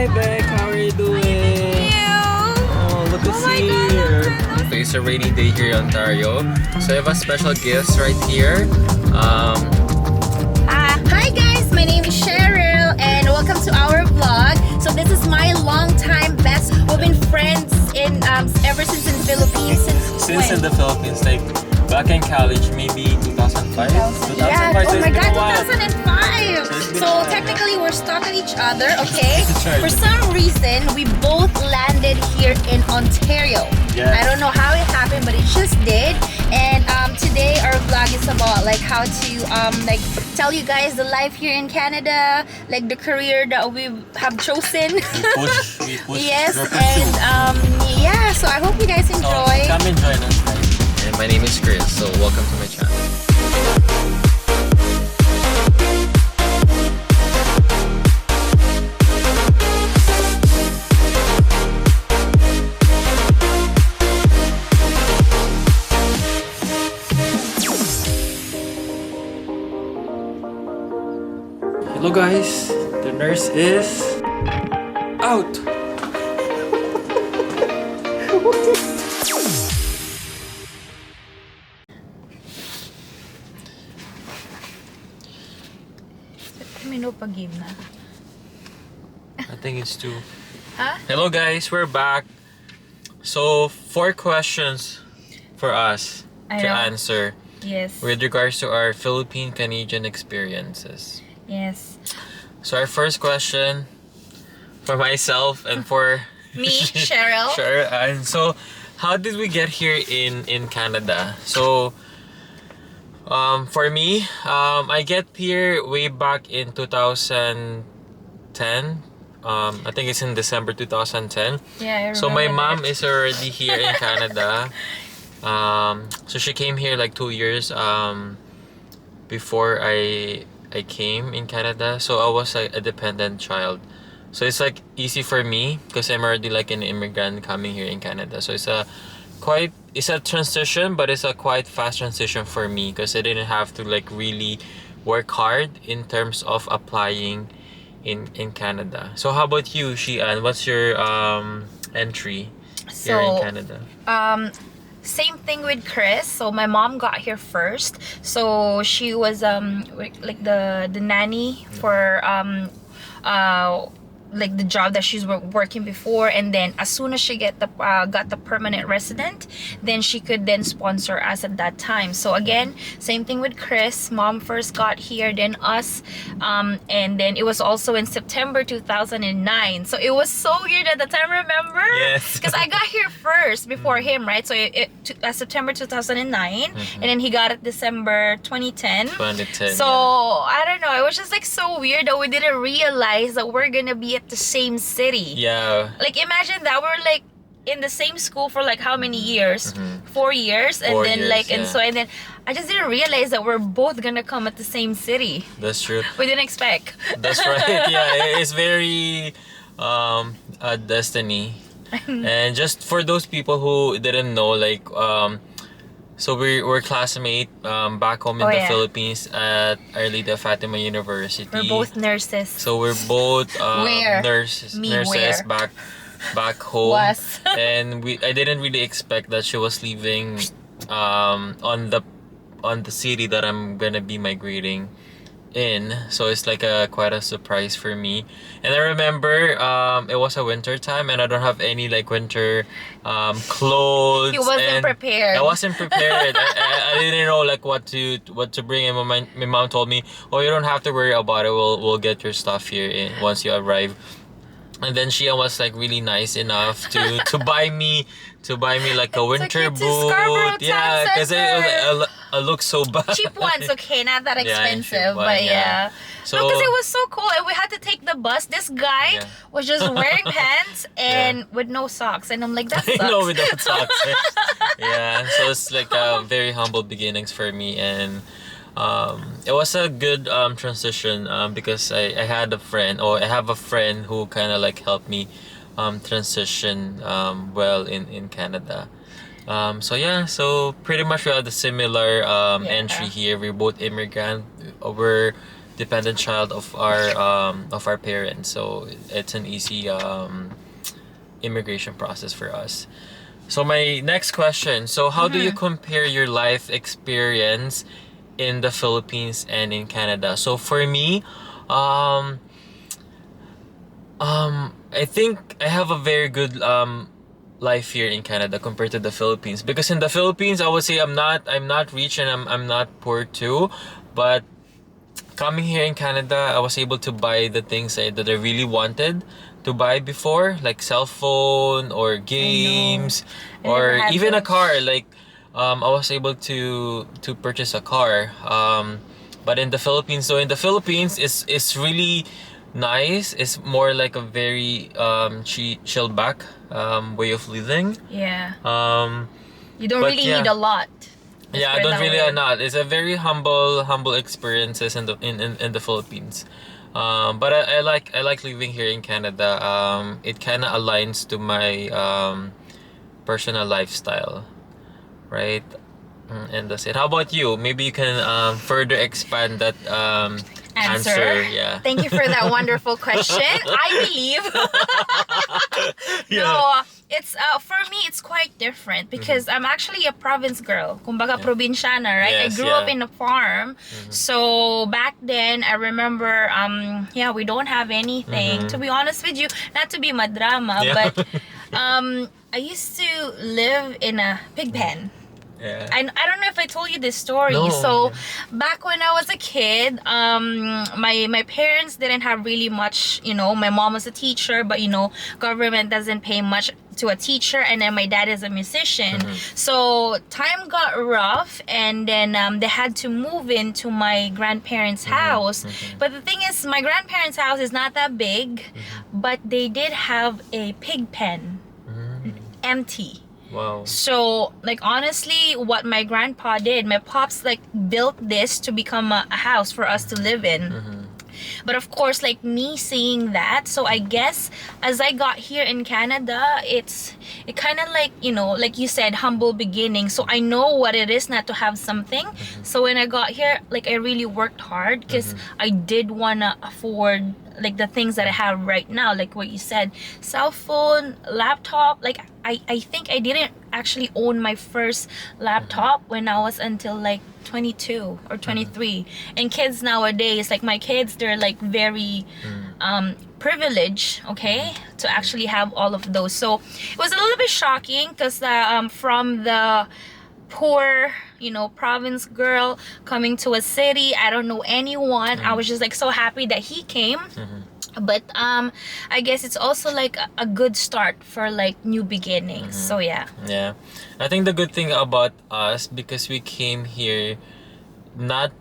Hi Beck, how are you doing? Oh, look who's here. So it's a rainy day here in Ontario. So I have a special gifts right here. Hi guys, my name is Cheryl and welcome to our vlog. So this is my longtime best. We've been friends in ever since in the Philippines. Since in the Philippines, like back in college, maybe 2005? Yeah, so oh my god, while. 2005! So technically we're stalking each other, okay? Right. For some reason, we both landed here in Ontario. Yeah. I don't know how it happened, but it just did. And today our vlog is about like how to like tell you guys the life here in Canada, like the career that we have chosen. We push. Yes, and yeah, so I hope you guys enjoy. So come and join us, guys. And my name is Chris, so welcome to my channel. Hello guys, the nurse is out. I think it's two. Huh? Hello guys, we're back. So 4 questions for us I to know. answer Yes. with regards to our Philippine Canadian experiences. Yes. So our first question for myself and for Me, Cheryl. Sure. And so how did we get here in Canada? So for me, I get here way back in 2010. I think it's in December 2010. Yeah, I remember. So my mom that. is already here in Canada. So she came here like 2 years before I came in Canada. So I was like a dependent child. So it's like easy for me because I'm already like an immigrant coming here in Canada. So it's a transition, but it's a quite fast transition for me because I didn't have to like really work hard in terms of applying in Canada. So how about you, Shian? What's your entry here in Canada? Same thing with Chris. So my mom got here first. So she was like the nanny for like the job that she's working before, and then as soon as she got the permanent resident, then she could then sponsor us at that time. So again, same thing with Chris. Mom first got here, then us, and then it was also in September 2009. So it was so weird at the time, remember? Yes. Because I got here first before him, right? So September 2009, and then he got it December 2010. 2010. So I don't know, it was just like so weird that we didn't realize that we're gonna be at the same city. Yeah. Like imagine that we're like in the same school for like how many years? 4 years, and 4 then years, like and yeah. so and then I just didn't realize that we're both gonna come at the same city. That's true. We didn't expect. That's right. Yeah, it's very a destiny. And just for those people who didn't know, like so we're classmates back home in the Philippines at Our Lady of Fatima University. We're both nurses. So we're both Where? nurses Where? back home. Was. And I didn't really expect that she was leaving on the city that I'm gonna be migrating in. So it's like quite a surprise for me. And I remember it was a winter time and I don't have any like winter clothes. He wasn't prepared. I wasn't prepared. I didn't know like what to bring, and my mom told me, oh, you don't have to worry about it, we'll get your stuff here once you arrive. And then she was like really nice enough to buy me like a winter boot. Yeah, because I look so bad. Cheap ones, okay, not that expensive, cheap one, but yeah. yeah. So, No, because it was so cool, and we had to take the bus. This guy was just wearing pants and with no socks, and I'm like, that sucks. No, without socks. Yeah, so it's like very humble beginnings for me, and it was a good transition because I had a friend, or I have a friend who kind of like helped me transition well in Canada. So yeah, so pretty much we have the similar entry here. We're both immigrant. We're dependent child of our parents. So it's an easy immigration process for us. So my next question. So how do you compare your life experience in the Philippines and in Canada? So for me, I think I have a very good life here in Canada compared to the Philippines, because in the Philippines I would say I'm not rich and I'm not poor too, but coming here in Canada I was able to buy the things that I really wanted to buy before, like cell phone or games I or never had even a those. car. Like I was able to purchase a car. But in the Philippines, so in the Philippines, it's really nice. It's more like a very chill back way of living. Yeah. Um, You don't but really yeah. need a lot. Let's Yeah, put I it don't that really way. not. It's a very humble experiences in the Philippines. But I like living here in Canada. It kind of aligns to my personal lifestyle, right? And that's it. How about you? Maybe you can further expand that answer. Yeah. Thank you for that wonderful question. I believe. Yeah. No, it's for me it's quite different because I'm actually a province girl. Kumbaga probinsyana, right? I Yes, grew up in a farm. So back then I remember yeah, we don't have anything. To be honest with you, not to be madrama, Yeah. but I used to live in a pig pen. Yeah. I don't know if I told you this story. No. So back when I was a kid, my parents didn't have really much. You know, my mom was a teacher, but you know, government doesn't pay much to a teacher, and then my dad is a musician. So time got rough, and then they had to move into my grandparents' house. But the thing is, my grandparents' house is not that big, but they did have a pig pen, empty. Wow. So, like, honestly, what my grandpa did, my pops, like, built this to become a house for us to live in. But of course, like, me seeing that, so I guess as I got here in Canada, it kind of like, you know, like you said, humble beginning. So I know what it is not to have something. So when I got here, like, I really worked hard because I did want to afford like the things that I have right now, like what you said, cell phone, laptop. Like I think I didn't actually own my first laptop when I was until like 22 or 23. And kids nowadays, like my kids, they're like very privileged, okay, to actually have all of those. So it was a little bit shocking because from the poor, you know, province girl coming to a city, I don't know anyone. I was just like so happy that he came. But I guess it's also like a good start for like new beginnings. So yeah. Yeah, I think the good thing about us, because we came here not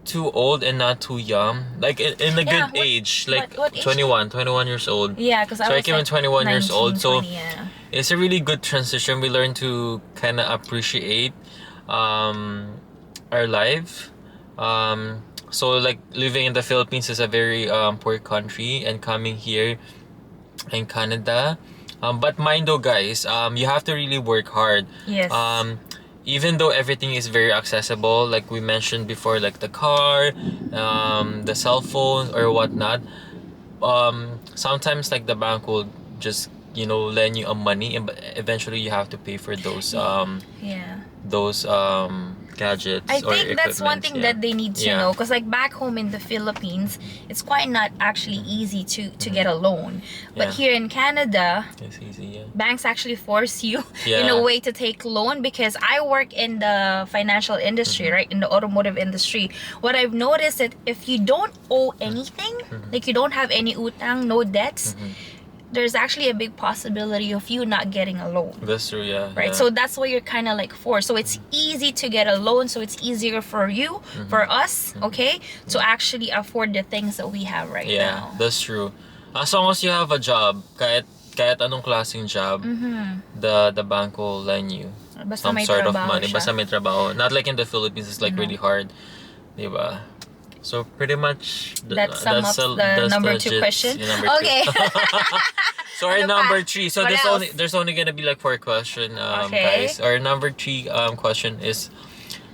too old and not too young, like in a Yeah, good age, like what age? 21 years old. Yeah, because So I came like at 21 years 19, old, so 20, yeah. it's a really good transition. We learn to kind of appreciate our life. So like living in the Philippines is a very poor country, and coming here in Canada, but mind though guys, you have to really work hard. Yes. Even though everything is very accessible, like we mentioned before, like the car, the cell phone or whatnot, sometimes like the bank will just, you know, lend you a money, and but eventually you have to pay for those Yeah. gadgets I or think that's one equipments, thing yeah. that they need to Yeah. know, because like back home in the Philippines, it's quite not actually easy to get a loan. But Yeah. here in Canada, It's easy, yeah. banks actually force you in Yeah. a way to take loan, because I work in the financial industry, right, in the automotive industry. What I've noticed that if you don't owe anything, like you don't have any utang, no debts, there's actually a big possibility of you not getting a loan. That's true, yeah. Right, yeah. so that's what you're kind of like forced. So it's easy to get a loan, so it's easier for you, for us, okay, to actually afford the things that we have right Yeah, now. that's true. As long as you have a job, kahit anong klaseng job, the bank will lend you Basta some may sort of trabaho money. siya. Basta may trabaho. Not like in the Philippines, it's like really hard. Diba? So pretty much That sum up the number 2 question. Number two. Okay. So our Ano pa? number 3. So What there's only gonna be like 4 questions, Okay. guys. Our number 3 question is,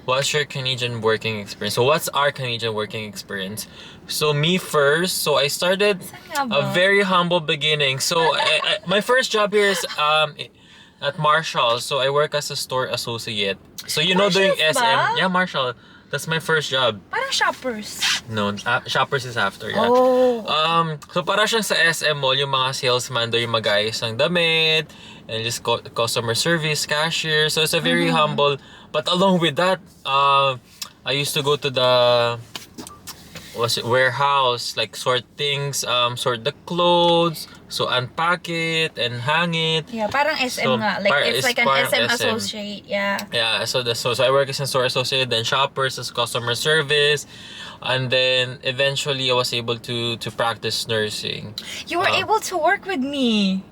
what's your Canadian working experience? So what's our Canadian working experience? So me first, so I started Saan nga a ba? very humble beginning. So my first job here is at Marshall. So I work as a store associate. So you know doing Marshalls SM. ba? Yeah, Marshall. That's my first job. Parang shoppers. No, Shoppers is after, yeah. Oh. So para siyang sa SM Mall, yung mga salesman doon yung mag-ayos ng damit, and just customer service, cashier. So it's a very humble. But along with that, I used to go to the warehouse, like sort things, sort the clothes, so unpack it and hang it. Yeah, parang SM So, nga. Like, it's like an parang SM SM. associate. Yeah. Yeah, so I work as a store associate, then Shoppers as customer service, and then eventually I was able to practice nursing. You were able to work with me.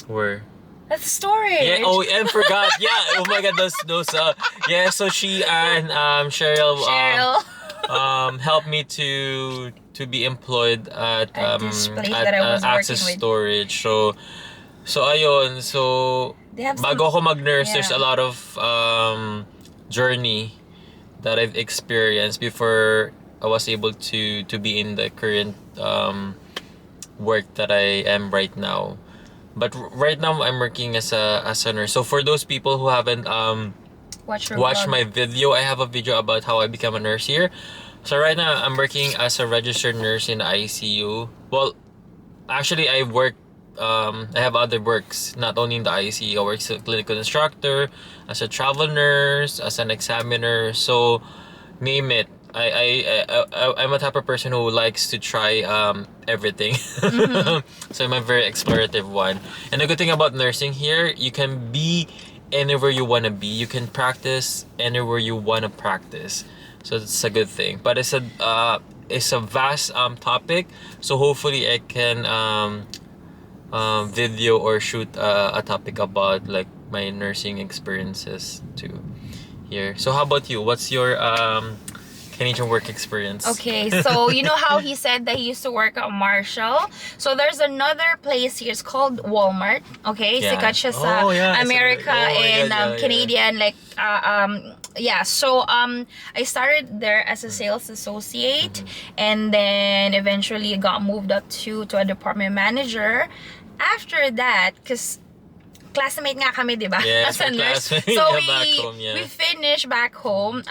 Where? That's the story. Yeah. Oh, and forgot. Yeah. Oh my God. Those. Yeah. So she and Cheryl. Cheryl. Helped me to be employed at this place at that I was Access working with. Storage. So ayun. So They have bago ako mag-nurse, there's yeah. a lot of journey that I've experienced before I was able to be in the current work that I am right now. But right now I'm working as a nurse. So for those people who haven't Watch watched my video, I have a video about how I become a nurse here. So right now I'm working as a registered nurse in the ICU. Well, actually I work I have other works, not only in the ICU. I work as a clinical instructor, as a travel nurse, as an examiner. So name it. I'm a type of person who likes to try everything. So I'm a very explorative one. And the good thing about nursing here, you can be anywhere you want to be. You can practice anywhere you want to practice. So it's a good thing. But it's a vast topic. So hopefully I can video or shoot a topic about like my nursing experiences too here. So how about you? What's your Canadian work experience? Okay, so you know how he said that he used to work at Marshall? So there's another place here. It's called Walmart. Okay, Yeah. sikat siya sa Oh, yeah. America Oh, my and God, yeah. Canadian like yeah. So I started there as a sales associate, and then eventually got moved up to a department manager. After that, because classmate nga kami, di ba? Yes, As a we're nurse. classmates. So Yeah, back home, yeah. we finished back home.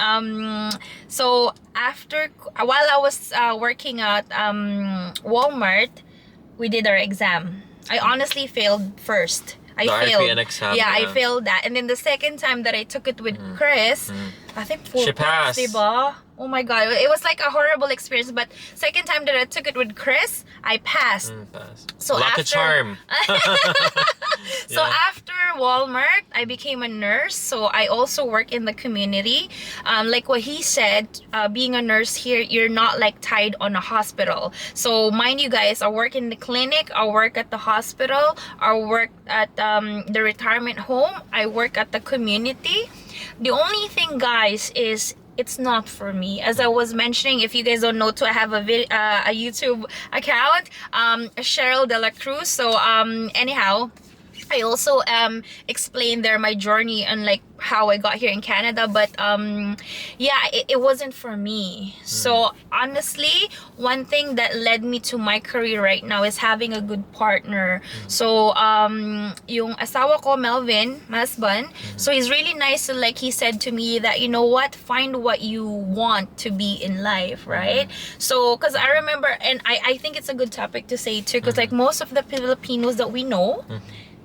So after, while I was working at Walmart, we did our exam. I honestly failed first. I The failed. RPN exam, Yeah, I yeah. failed that. And then the second time that I took it with Chris, I think 4 She points, passed. diba? Oh my God. It was like a horrible experience. But second time that I took it with Chris, I passed. Pass. So Lucky after- charm. So Yeah. after Walmart, I became a nurse. So I also work in the community. Like what he said, being a nurse here, you're not like tied on a hospital. So mind you guys, I work in the clinic, I work at the hospital, I work at the retirement home, I work at the community. The only thing, guys, is it's not for me. As I was mentioning, if you guys don't know too, I have a YouTube account, Cheryl De La Cruz. So anyhow, I also explained there my journey and like how I got here in Canada, but yeah, it wasn't for me. So honestly, one thing that led me to my career right now is having a good partner. So yung asawa ko, Melvin, my husband, so he's really nice. So like he said to me that, you know what, find what you want to be in life, right? So because I remember, and I think it's a good topic to say too, because like most of the Filipinos that we know,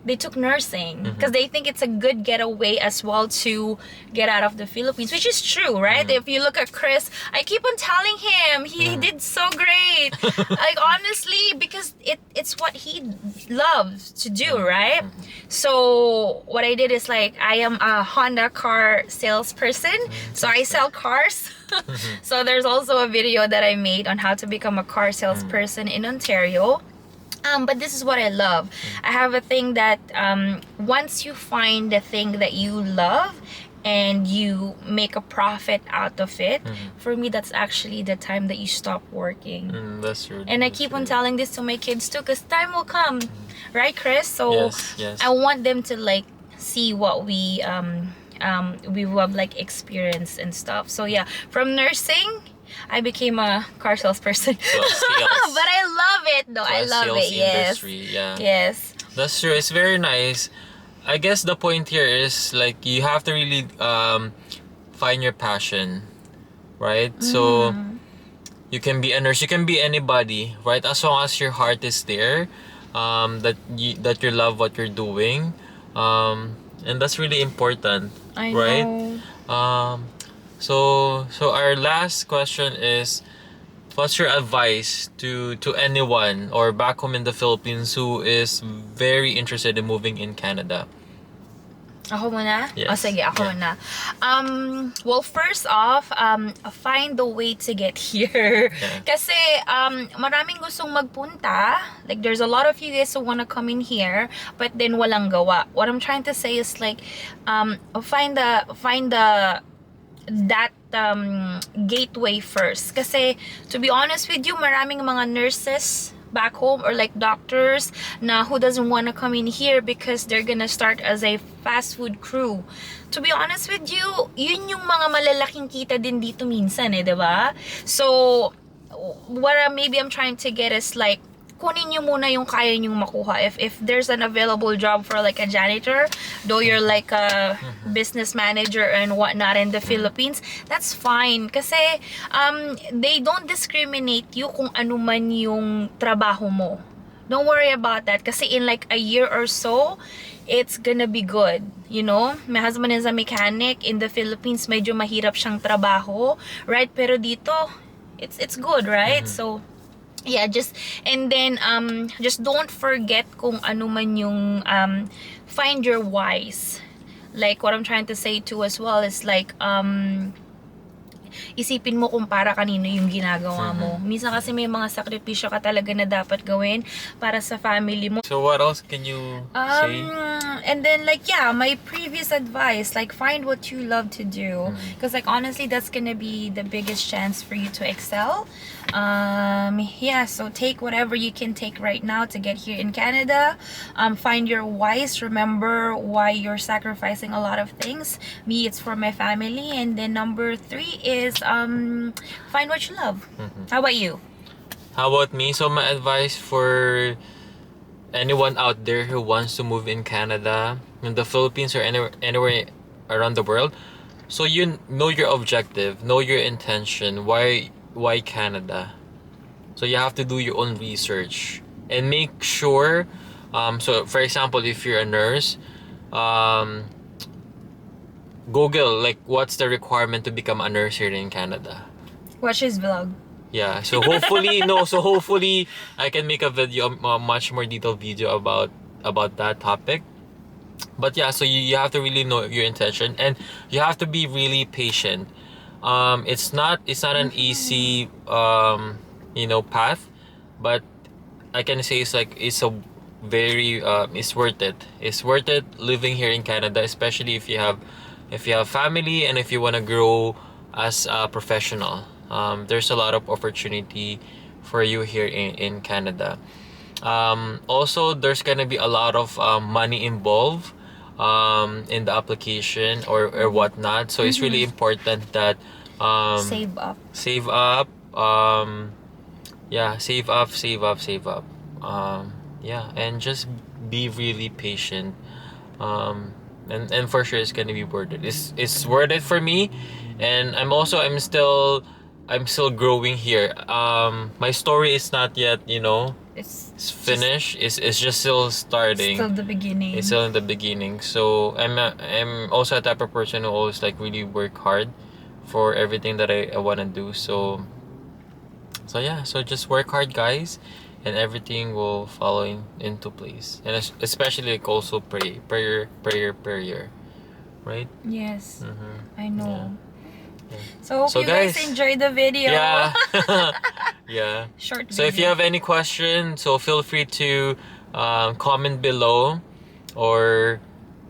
they took nursing because they think it's a good getaway as well to get out of the Philippines, which is true, right? If you look at Chris, I keep on telling him he did so great. Like honestly, because it's what he loves to do, right? So what I did is like I am a Honda car salesperson, so I sell cars. So there's also a video that I made on how to become a car salesperson in Ontario. But this is what I love. I have a thing that once you find the thing that you love and you make a profit out of it, for me, that's actually the time that you stop working. That's true. And I keep on telling this to my kids too, because time will come, right, Chris? So Yes. I want them to like see what we we will have like experience and stuff. So yeah, from nursing I became a car salesperson. So sales. But I love it though. So I a love sales it. Yes. industry, yeah. Yes. That's true. It's very nice. I guess the point here is like you have to really find your passion, right? So you can be a nurse, you can be anybody, right? As long as your heart is there, that you love what you're doing, and that's really important, I right? know. So our last question is, what's your advice to anyone or back home in the Philippines who is very interested in moving in Canada? Ako muna? Yes. Oh, sige, ako Yeah. muna. Well, first off, find the way to get here. Yeah. Kasi, maraming gustong magpunta. Like, there's a lot of you guys who wanna come in here, but then walang gawa. What I'm trying to say is like, find that gateway first. Kasi, to be honest with you, maraming mga nurses back home or like doctors na who doesn't want to come in here because they're gonna start as a fast food crew. To be honest with you, yun yung mga malalaking kita din dito minsan eh, diba? So, what maybe I'm trying to get is like, kunin nyo muna yung kaya nyong makuha. If there's an available job for like a janitor, though you're like a business manager and whatnot in the Philippines, that's fine. Kasi they don't discriminate you kung ano man yung trabaho mo. Don't worry about that. Kasi in like a year or so, it's gonna be good. You know? My husband is a mechanic. In the Philippines, medyo mahirap siyang trabaho. Right? Pero dito, it's good, right? So, yeah, just don't forget kung ano man yung find your whys. Like what I'm trying to say too as well is like isipin mo kung para kanino yung ginagawa mo. Minsan kasi may mga sakripisyo ka talaga na dapat gawin para sa family mo. So what else can you say? And then like yeah, my previous advice, like find what you love to do, because like honestly that's gonna be the biggest chance for you to excel. Yeah, so take whatever you can take right now to get here in Canada. Find your whys. Remember why you're sacrificing a lot of things. Me, it's for my family. And then number 3 is find what you love. How about you? How about me? So my advice for anyone out there who wants to move in Canada, in the Philippines, or anywhere around the world, so you know your objective, know your intention. Why Canada? So you have to do your own research and make sure. So for example, if you're a nurse, Google like what's the requirement to become a nurse here in Canada. Watch his vlog. Yeah, so hopefully hopefully I can make a video, a much more detailed video about that topic. But yeah, so you have to really know your intention, and you have to be really patient. It's not an easy path, but I can say it's like it's a very it's worth it. It's worth it living here in Canada, especially if you have family and if you want to grow as a professional. There's a lot of opportunity for you here in Canada. Also, there's gonna be a lot of money involved in the application or whatnot. So it's really important that Save up. save up. Save up. Yeah, and just be really patient. And for sure it's gonna be worth it. It's worth it for me, and I'm still growing here. My story is not yet, It's finished. It's just still starting. still the beginning. It's still in the beginning. So I'm also a type of person who always like really work hard for everything that I wanna do. So yeah, so just work hard, guys, and everything will follow into place. And especially like also prayer, right? Yes, I Yeah. know. So hope So you guys guys, enjoyed the video. Yeah. Yeah. Short So if you video. have any questions, so feel free to comment below, or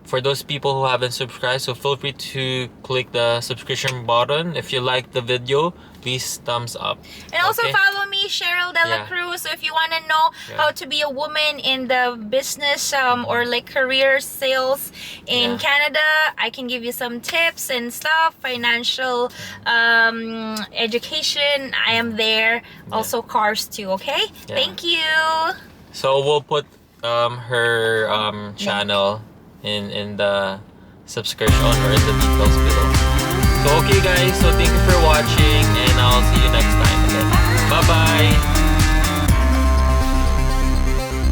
for those people who haven't subscribed, so feel free to click the subscription button. If you like the video, please thumbs up. And also Okay? follow me, Cheryl De La Yeah. Cruz. So if you want to know Yeah. how to be a woman in the business or like career sales in Yeah. Canada, I can give you some tips and stuff. Financial education, I am there. Also cars too. Okay. Yeah. Thank you. So we'll put her channel in the subscription or in the details below. So okay guys, so thank you for watching.